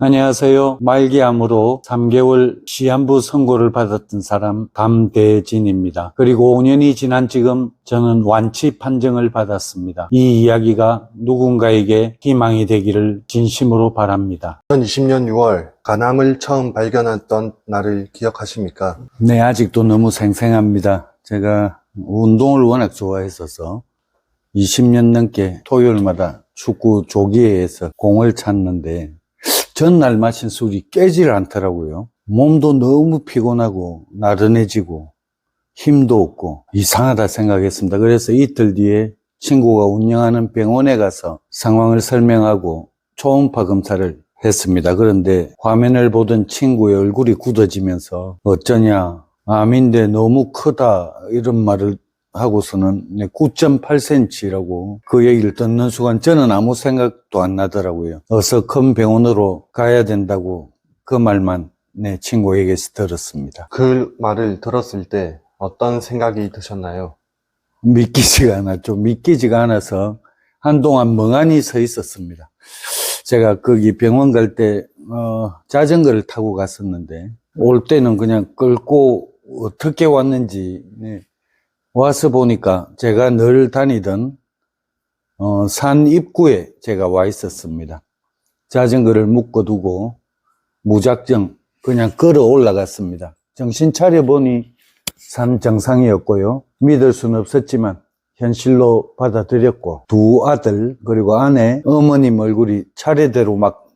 안녕하세요. 말기암으로 3개월 시한부 선고를 받았던 사람 담대진입니다. 그리고 5년이 지난 지금 저는 완치 판정을 받았습니다. 이 이야기가 누군가에게 희망이 되기를 진심으로 바랍니다. 2020년 6월 간암을 처음 발견했던 날을 기억하십니까? 네, 아직도 너무 생생합니다. 제가 운동을 워낙 좋아했어서 20년 넘게 토요일마다 축구 조기회에서 공을 찼는데 전날 마신 술이 깨질 않더라고요. 몸도 너무 피곤하고 나른해지고 힘도 없고 이상하다 생각했습니다. 그래서 이틀 뒤에 친구가 운영하는 병원에 가서 상황을 설명하고 초음파 검사를 했습니다. 그런데 화면을 보던 친구의 얼굴이 굳어지면서 어쩌냐, 암인데 너무 크다 이런 말을 하고서는 9.8cm라고 그 얘기를 듣는 순간 저는 아무 생각도 안 나더라고요. 어서 큰 병원으로 가야 된다고 그 말만 내 친구에게서 들었습니다. 그 말을 들었을 때 어떤 생각이 드셨나요? 믿기지가 않았죠. 믿기지가 않아서 한동안 멍하니 서 있었습니다. 제가 거기 병원 갈 때 자전거를 타고 갔었는데 올 때는 그냥 끌고 어떻게 왔는지 와서 보니까 제가 늘 다니던 산 입구에 제가 와 있었습니다. 자전거를 묶어두고 무작정 그냥 걸어 올라갔습니다. 정신 차려보니 산 정상이었고요. 믿을 수는 없었지만 현실로 받아들였고 두 아들 그리고 아내 어머님 얼굴이 차례대로 막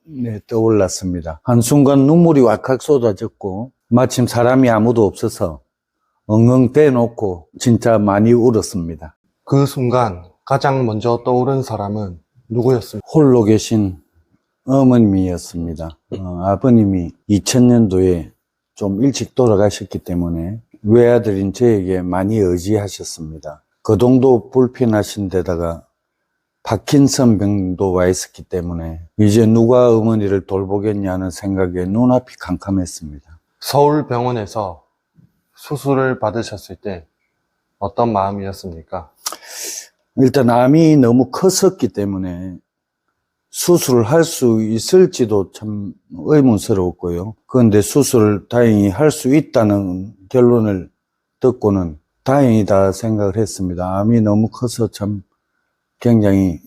떠올랐습니다. 한순간 눈물이 왈칵 쏟아졌고 마침 사람이 아무도 없어서 엉엉 대놓고 진짜 많이 울었습니다. 그 순간 가장 먼저 떠오른 사람은 누구였습니까? 홀로 계신 어머님이었습니다. 아버님이 2000년도에 좀 일찍 돌아가셨기 때문에 외아들인 저에게 많이 의지하셨습니다. 거동도 불편하신 데다가 파킨슨 병도 와 있었기 때문에 이제 누가 어머니를 돌보겠냐는 생각에 눈앞이 캄캄했습니다. 서울병원에서 수술을 받으셨을 때 어떤 마음이었습니까? 일단 암이 너무 컸었기 때문에 수술을 할 수 있을지도 참 의문스러웠고요. 그런데 수술을 다행히 할 수 있다는 결론을 듣고는 다행이다 생각을 했습니다. 암이 너무 커서 참 굉장히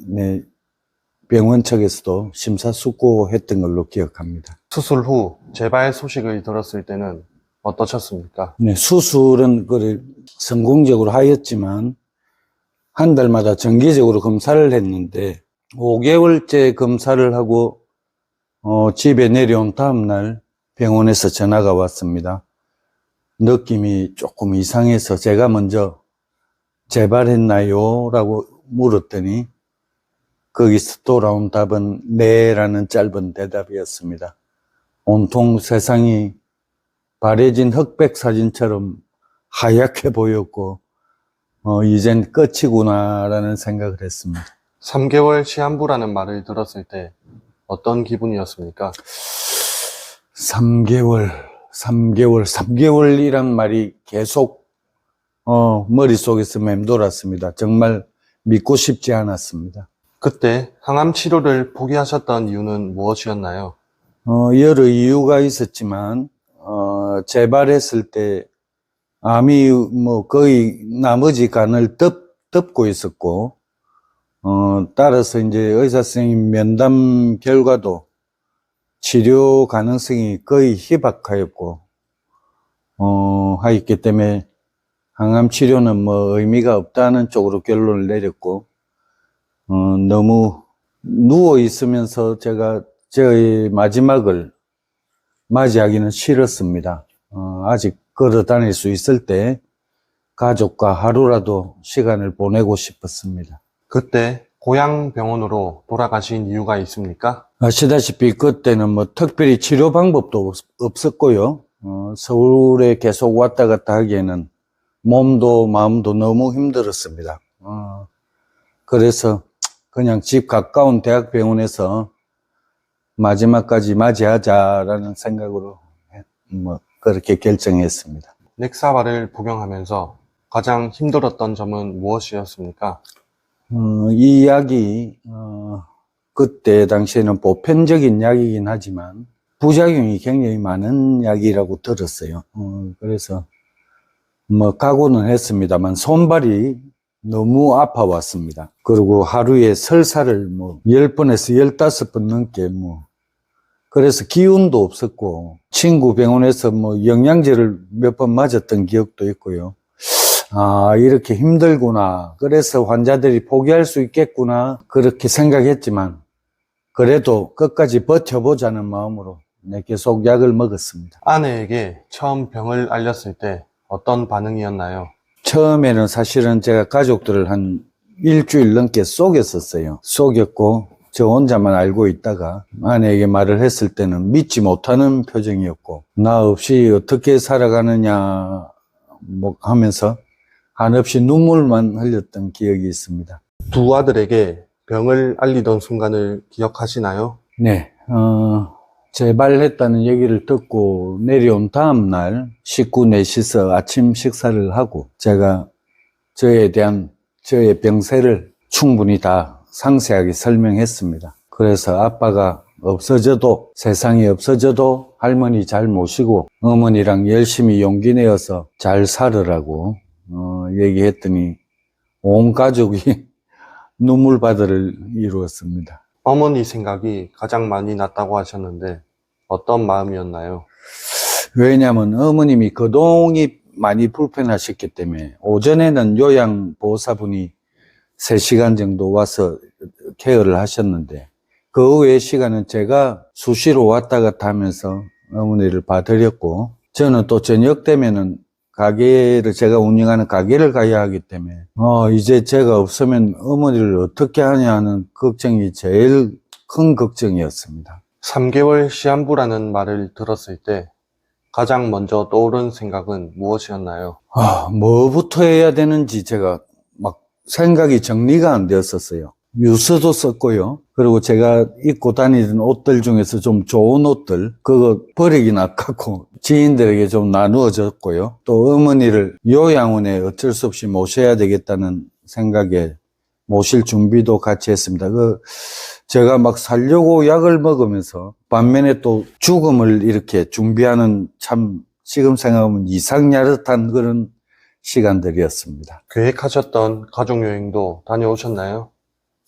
병원 측에서도 심사숙고했던 걸로 기억합니다. 수술 후 재발 소식을 들었을 때는 어떠셨습니까? 네, 수술은 성공적으로 하였지만 한 달마다 정기적으로 검사를 했는데 5개월째 검사를 하고 집에 내려온 다음 날 병원에서 전화가 왔습니다. 느낌이 조금 이상해서 제가 먼저 재발했나요? 라고 물었더니 거기서 돌아온 답은 네라는 짧은 대답이었습니다. 온통 세상이 바래진 흑백 사진처럼 하얗게 보였고 이젠 끝이구나라는 생각을 했습니다. 3개월 시한부라는 말을 들었을 때 어떤 기분이었습니까? 3개월이란 말이 계속 머릿속에서 맴돌았습니다. 정말 믿고 싶지 않았습니다. 그때 항암 치료를 포기하셨던 이유는 무엇이었나요? 여러 이유가 있었지만 재발했을 때 암이 거의 나머지 간을 덮고 있었고 따라서 이제 의사 선생님 면담 결과도 치료 가능성이 거의 희박하였고 하였기 때문에 항암 치료는 의미가 없다는 쪽으로 결론을 내렸고 너무 누워 있으면서 제가 저의 마지막을 맞이하기는 싫었습니다. 아직 걸어 다닐 수 있을 때 가족과 하루라도 시간을 보내고 싶었습니다. 그때 고향 병원으로 돌아가신 이유가 있습니까? 아시다시피 그때는 특별히 치료 방법도 없었고요. 서울에 계속 왔다 갔다 하기에는 몸도 마음도 너무 힘들었습니다. 그래서 그냥 집 가까운 대학병원에서 마지막까지 맞이하자라는 생각으로 그렇게 결정했습니다. 넥사발을 복용하면서 가장 힘들었던 점은 무엇이었습니까? 이 약이 그때 당시에는 보편적인 약이긴 하지만 부작용이 굉장히 많은 약이라고 들었어요. 그래서 뭐 각오는 했습니다만 손발이 너무 아파왔습니다. 그리고 하루에 설사를 뭐 10번에서 15번 넘게 그래서 기운도 없었고 친구 병원에서 뭐 영양제를 몇 번 맞았던 기억도 있고요. 아, 이렇게 힘들구나. 그래서 환자들이 포기할 수 있겠구나. 그렇게 생각했지만 그래도 끝까지 버텨보자는 마음으로 계속 약을 먹었습니다. 아내에게 처음 병을 알렸을 때 어떤 반응이었나요? 처음에는 사실은 제가 가족들을 한 일주일 넘게 속였었어요. 속였고 저 혼자만 알고 있다가 아내에게 말을 했을 때는 믿지 못하는 표정이었고 나 없이 어떻게 살아가느냐 하면서 한없이 눈물만 흘렸던 기억이 있습니다. 두 아들에게 병을 알리던 순간을 기억하시나요? 네, 재발했다는 얘기를 듣고 내려온 다음 날 식구 넷이서 아침 식사를 하고 제가 저에 대한 저의 병세를 충분히 다 상세하게 설명했습니다. 그래서 아빠가 없어져도 세상이 없어져도 할머니 잘 모시고 어머니랑 열심히 용기 내어서 잘 살으라고 얘기했더니 온 가족이 눈물바다를 이루었습니다. 어머니 생각이 가장 많이 났다고 하셨는데 어떤 마음이었나요? 왜냐하면 어머님이 거동이 많이 불편하셨기 때문에 오전에는 요양보호사분이 3시간 정도 와서 케어를 하셨는데 그 외의 시간은 제가 수시로 왔다 갔다 하면서 어머니를 봐드렸고 저는 또 저녁 되면은 제가 운영하는 가게를 가야 하기 때문에 이제 제가 없으면 어머니를 어떻게 하냐 하는 걱정이 제일 큰 걱정이었습니다. 3개월 시한부라는 말을 들었을 때 가장 먼저 떠오른 생각은 무엇이었나요? 뭐부터 해야 되는지 제가 막 생각이 정리가 안 되었었어요. 유서도 썼고요. 그리고 제가 입고 다니던 옷들 중에서 좀 좋은 옷들, 그거 버리긴 아깝고 지인들에게 좀 나누어 줬고요. 또 어머니를 요양원에 어쩔 수 없이 모셔야 되겠다는 생각에 모실 준비도 같이 했습니다. 제가 막 살려고 약을 먹으면서 반면에 또 죽음을 이렇게 준비하는 참 지금 생각하면 이상야릇한 그런 시간들이었습니다. 계획하셨던 가족여행도 다녀오셨나요?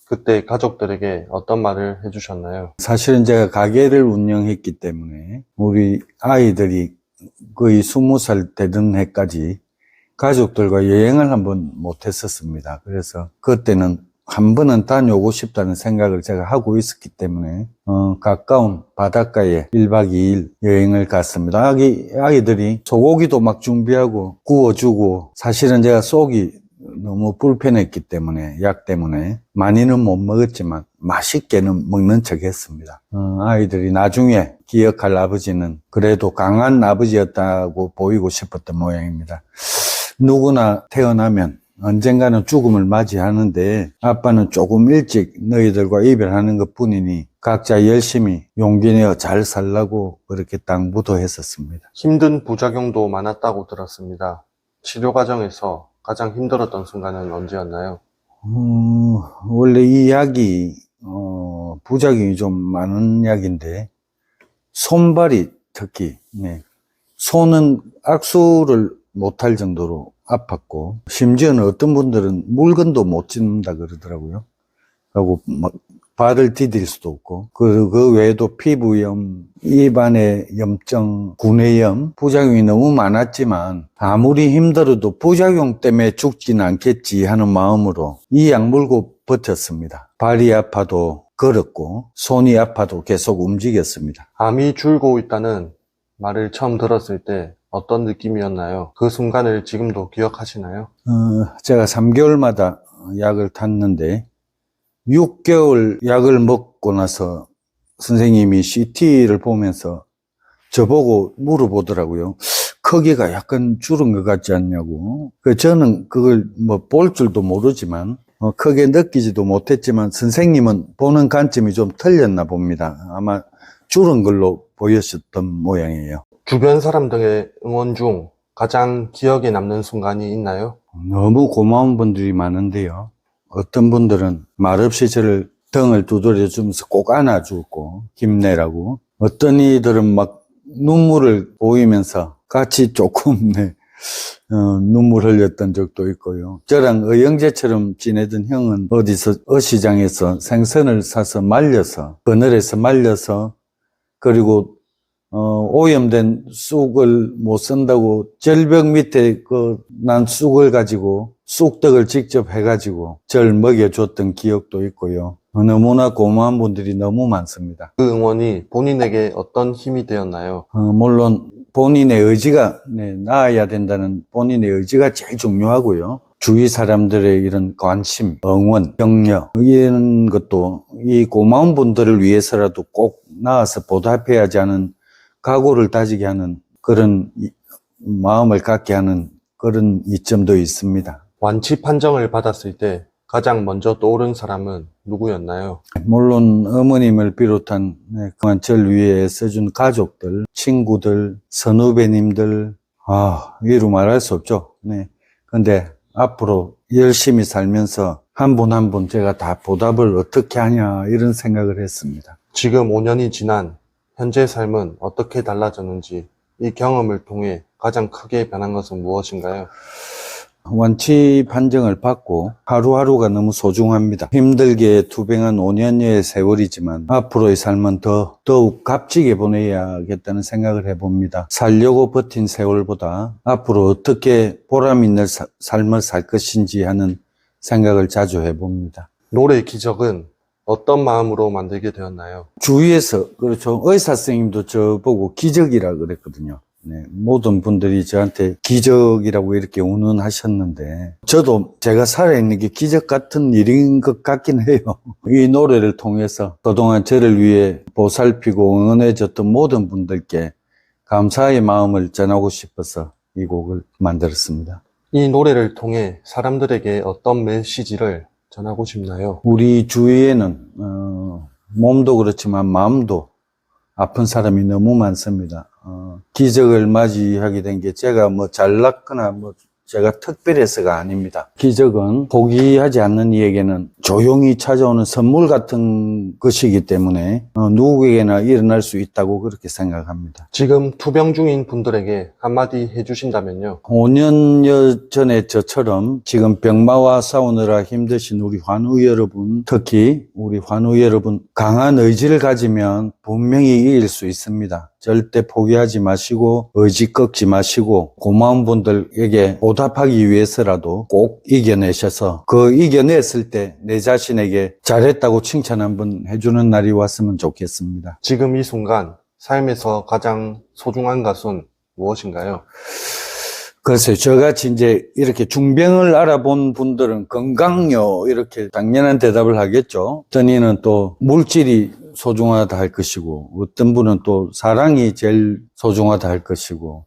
그때 가족들에게 어떤 말을 해주셨나요? 사실은 제가 가게를 운영했기 때문에 우리 아이들이 거의 20살 되던 해까지 가족들과 여행을 한번 못 했었습니다. 그래서 그때는 한 번은 다녀오고 싶다는 생각을 제가 하고 있었기 때문에 가까운 바닷가에 1박 2일 여행을 갔습니다. 아이들이 소고기도 막 준비하고 구워주고 사실은 제가 속이 너무 불편했기 때문에 약 때문에 많이는 못 먹었지만 맛있게는 먹는 척 했습니다. 아이들이 나중에 기억할 아버지는 그래도 강한 아버지였다고 보이고 싶었던 모양입니다. 누구나 태어나면 언젠가는 죽음을 맞이하는데 아빠는 조금 일찍 너희들과 이별하는 것 뿐이니 각자 열심히 용기 내어 잘 살라고 그렇게 당부도 했었습니다. 힘든 부작용도 많았다고 들었습니다. 치료 과정에서 가장 힘들었던 순간은 언제였나요? 원래 이 약이 부작용이 좀 많은 약인데 손발이 특히 손은 악수를 못할 정도로 아팠고 심지어는 어떤 분들은 물건도 못 짚는다 그러더라고요. 그리고 막 발을 디딜 수도 없고 그 외에도 피부염, 입안의 염증, 구내염 부작용이 너무 많았지만 아무리 힘들어도 부작용 때문에 죽지는 않겠지 하는 마음으로 이 약 물고 버텼습니다. 발이 아파도 걸었고 손이 아파도 계속 움직였습니다. 암이 줄고 있다는 말을 처음 들었을 때 어떤 느낌이었나요? 그 순간을 지금도 기억하시나요? 제가 3개월마다 약을 탔는데 6개월 약을 먹고 나서 선생님이 CT를 보면서 저보고 물어보더라고요. 크기가 약간 줄은 것 같지 않냐고. 저는 그걸 볼 줄도 모르지만 크게 느끼지도 못했지만 선생님은 보는 관점이 좀 틀렸나 봅니다. 아마 줄은 걸로 보였었던 모양이에요. 주변 사람들의 응원 중 가장 기억에 남는 순간이 있나요? 너무 고마운 분들이 많은데요. 어떤 분들은 말없이 저를 등을 두드려주면서 꼭 안아주고 힘내라고. 어떤 이들은 막 눈물을 보이면서 같이 조금 눈물 흘렸던 적도 있고요. 저랑 의형제처럼 지내던 형은 어디서 어시장에서 생선을 사서 말려서, 그늘에서 말려서, 그리고 오염된 쑥을 못 쓴다고 절벽 밑에 난 쑥을 가지고 쑥떡을 직접 해가지고 절 먹여줬던 기억도 있고요. 너무나 고마운 분들이 너무 많습니다. 그 응원이 본인에게 어떤 힘이 되었나요? 물론 본인의 의지가 나아야 된다는 본인의 의지가 제일 중요하고요. 주위 사람들의 이런 관심, 응원, 격려 이런 것도 이 고마운 분들을 위해서라도 꼭 나아서 보답해야지 하는 각오를 다지게 하는 그런 마음을 갖게 하는 그런 이점도 있습니다. 완치 판정을 받았을 때 가장 먼저 떠오른 사람은 누구였나요? 물론 어머님을 비롯한 그동안 절 위해 써준 가족들, 친구들, 선후배님들, 이루 말할 수 없죠. 근데 앞으로 열심히 살면서 한 분 한 분 제가 다 보답을 어떻게 하냐 이런 생각을 했습니다. 지금 5년이 지난 현재 삶은 어떻게 달라졌는지 이 경험을 통해 가장 크게 변한 것은 무엇인가요? 완치 판정을 받고 하루하루가 너무 소중합니다. 힘들게 투병한 5년여의 세월이지만 앞으로의 삶은 더욱 값지게 보내야겠다는 생각을 해봅니다. 살려고 버틴 세월보다 앞으로 어떻게 보람 있는 삶을 살 것인지 하는 생각을 자주 해봅니다. 노래 기적은 어떤 마음으로 만들게 되었나요? 주위에서, 그렇죠. 의사 선생님도 저보고 기적이라 그랬거든요. 모든 분들이 저한테 기적이라고 이렇게 운운하셨는데, 저도 제가 살아있는 게 기적 같은 일인 것 같긴 해요. 이 노래를 통해서 그동안 저를 위해 보살피고 응원해줬던 모든 분들께 감사의 마음을 전하고 싶어서 이 곡을 만들었습니다. 이 노래를 통해 사람들에게 어떤 메시지를 전하고 싶나요? 우리 주위에는 몸도 그렇지만 마음도 아픈 사람이 너무 많습니다. 기적을 맞이하게 된 게 제가 잘났거나 제가 특별해서가 아닙니다. 기적은 포기하지 않는 이에게는 조용히 찾아오는 선물 같은 것이기 때문에 누구에게나 일어날 수 있다고 그렇게 생각합니다. 지금 투병 중인 분들에게 한마디 해주신다면요? 5년여 전에 저처럼 지금 병마와 싸우느라 힘드신 우리 환우 여러분, 특히 우리 환우 여러분, 강한 의지를 가지면 분명히 이길 수 있습니다. 절대 포기하지 마시고 의지 꺾지 마시고 고마운 분들에게 보답하기 위해서라도 꼭 이겨내셔서 그 이겨냈을 때 내 자신에게 잘했다고 칭찬 한번 해주는 날이 왔으면 좋겠습니다. 지금 이 순간 삶에서 가장 소중한 것은 무엇인가요? 글쎄요, 저같이 이제 이렇게 중병을 알아본 분들은 건강요 이렇게 당연한 대답을 하겠죠. 어떤 이는 또 물질이 소중하다 할 것이고, 어떤 분은 또 사랑이 제일 소중하다 할 것이고,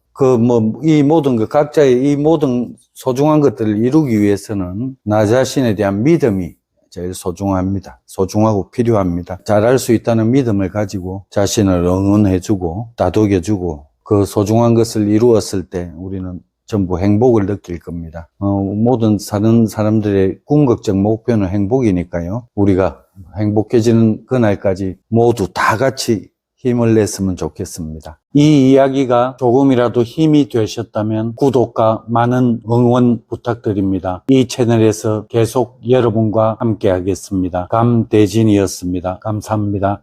이 모든 것, 각자의 이 모든 소중한 것들을 이루기 위해서는 나 자신에 대한 믿음이 제일 소중합니다. 소중하고 필요합니다. 잘할 수 있다는 믿음을 가지고 자신을 응원해주고, 다독여주고, 그 소중한 것을 이루었을 때 우리는 전부 행복을 느낄 겁니다. 모든 사는 사람들의 궁극적 목표는 행복이니까요. 우리가 행복해지는 그날까지 모두 다 같이 힘을 냈으면 좋겠습니다. 이 이야기가 조금이라도 힘이 되셨다면 구독과 많은 응원 부탁드립니다. 이 채널에서 계속 여러분과 함께 하겠습니다. 감대진이었습니다. 감사합니다.